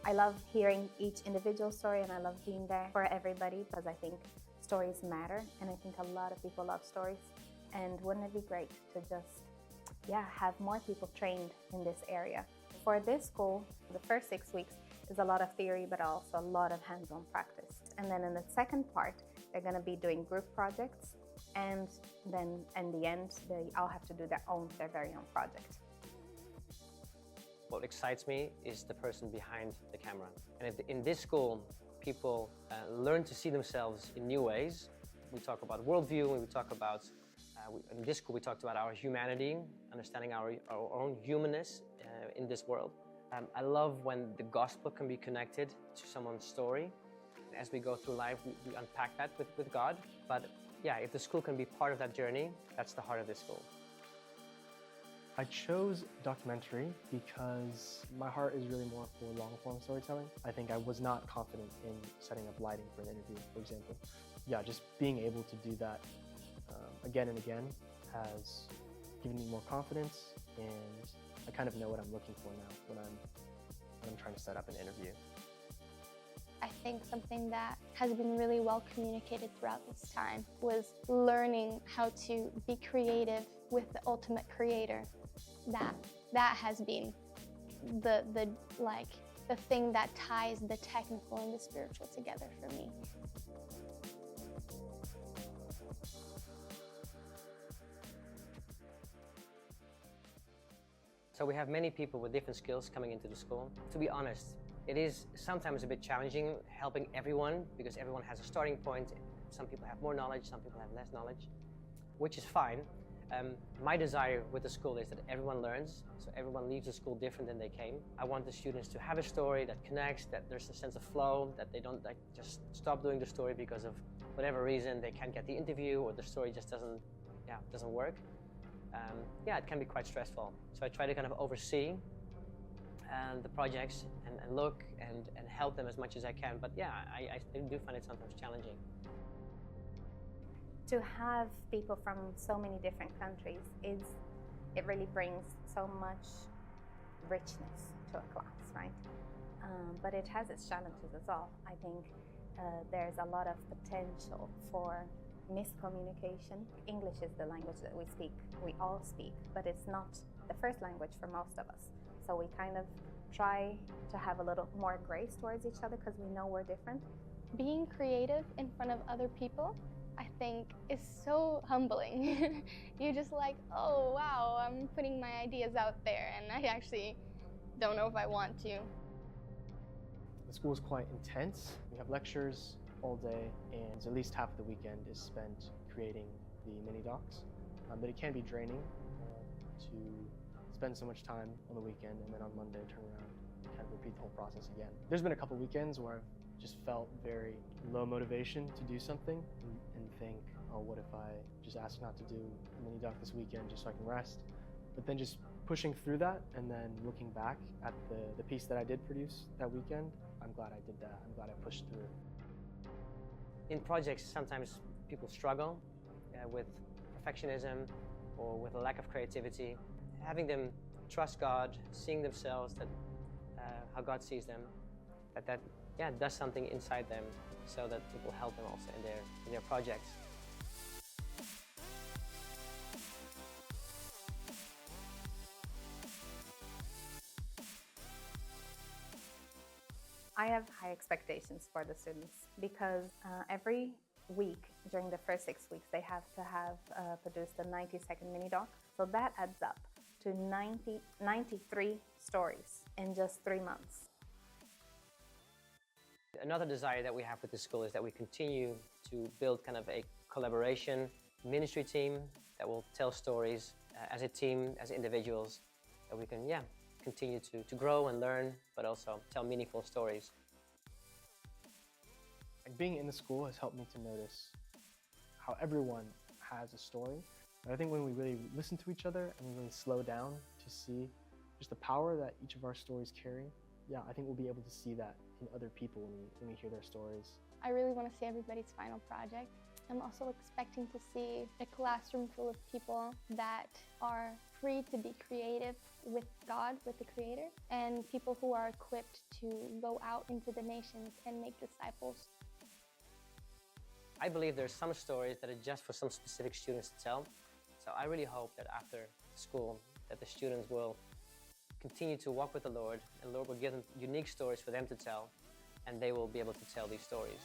I love hearing each individual story, and I love being there for everybody because I think stories matter, and I think a lot of people love stories. And wouldn't it be great to just, have more people trained in this area? For this school, the first 6 weeks is a lot of theory, but also a lot of hands-on practice. And then in the second part, they're going to be doing group projects, and then in the end, they all have to do their very own project. What excites me is the person behind the camera. And in this school, people learn to see themselves in new ways. We talk about worldview, and we talk about, in this school, we talked about our humanity, understanding our own humanness in this world. I love when the gospel can be connected to someone's story. As we go through life, we unpack that with God. But yeah, if the school can be part of that journey, that's the heart of this school. I chose documentary because my heart is really more for long-form storytelling. I think I was not confident in setting up lighting for an interview, for example. Yeah, just being able to do that again and again has given me more confidence, and I kind of know what I'm looking for now when I'm trying to set up an interview. I think something that has been really well communicated throughout this time was learning how to be creative with the ultimate creator. That has been the thing that ties the technical and the spiritual together for me. So we have many people with different skills coming into the school. To be honest, it is sometimes a bit challenging helping everyone because everyone has a starting point. Some people have more knowledge, some people have less knowledge, which is fine. My desire with the school is that everyone learns, so everyone leaves the school different than they came. I want the students to have a story that connects, that there's a sense of flow, that they don't just stop doing the story because of whatever reason they can't get the interview or the story just doesn't work. It can be quite stressful. So I try to kind of oversee the projects and look and help them as much as I can. But I do find it sometimes challenging. To have people from so many different countries, it really brings so much richness to a class, right? But it has its challenges as well. I think there's a lot of potential for miscommunication. English is the language that we all speak, but it's not the first language for most of us. So we kind of try to have a little more grace towards each other because we know we're different. Being creative in front of other people, I think, is so humbling. You're just like, oh wow, I'm putting my ideas out there and I actually don't know if I want to. The school is quite intense. We have lectures all day, and at least half of the weekend is spent creating the mini docs. But it can be draining to spend so much time on the weekend and then on Monday turn around and kind of repeat the whole process again. There's been a couple weekends where I've just felt very low motivation to do something and think, oh, what if I just ask not to do a mini doc this weekend just so I can rest? But then just pushing through that and then looking back at the piece that I did produce that weekend, I'm glad I did that. I'm glad I pushed through. In projects, sometimes people struggle with perfectionism or with a lack of creativity. Having them trust God, seeing themselves, how God sees them, that does something inside them so that it will help them also in their projects. I have high expectations for the students because every week during the first 6 weeks they have to have produced a 90-second mini doc. So that adds up to 93 stories in just 3 months. Another desire that we have with the school is that we continue to build kind of a collaboration ministry team that will tell stories as a team, as individuals, that we can continue to grow and learn, but also tell meaningful stories. Being in the school has helped me to notice how everyone has a story. And I think when we really listen to each other and we really slow down to see just the power that each of our stories carry, I think we'll be able to see that in other people when we hear their stories. I really want to see everybody's final project. I'm also expecting to see a classroom full of people that are free to be creative with God, with the Creator, and people who are equipped to go out into the nations and make disciples. I believe there's some stories that are just for some specific students to tell. So I really hope that after school, that the students will continue to walk with the Lord, and the Lord will give them unique stories for them to tell, and they will be able to tell these stories.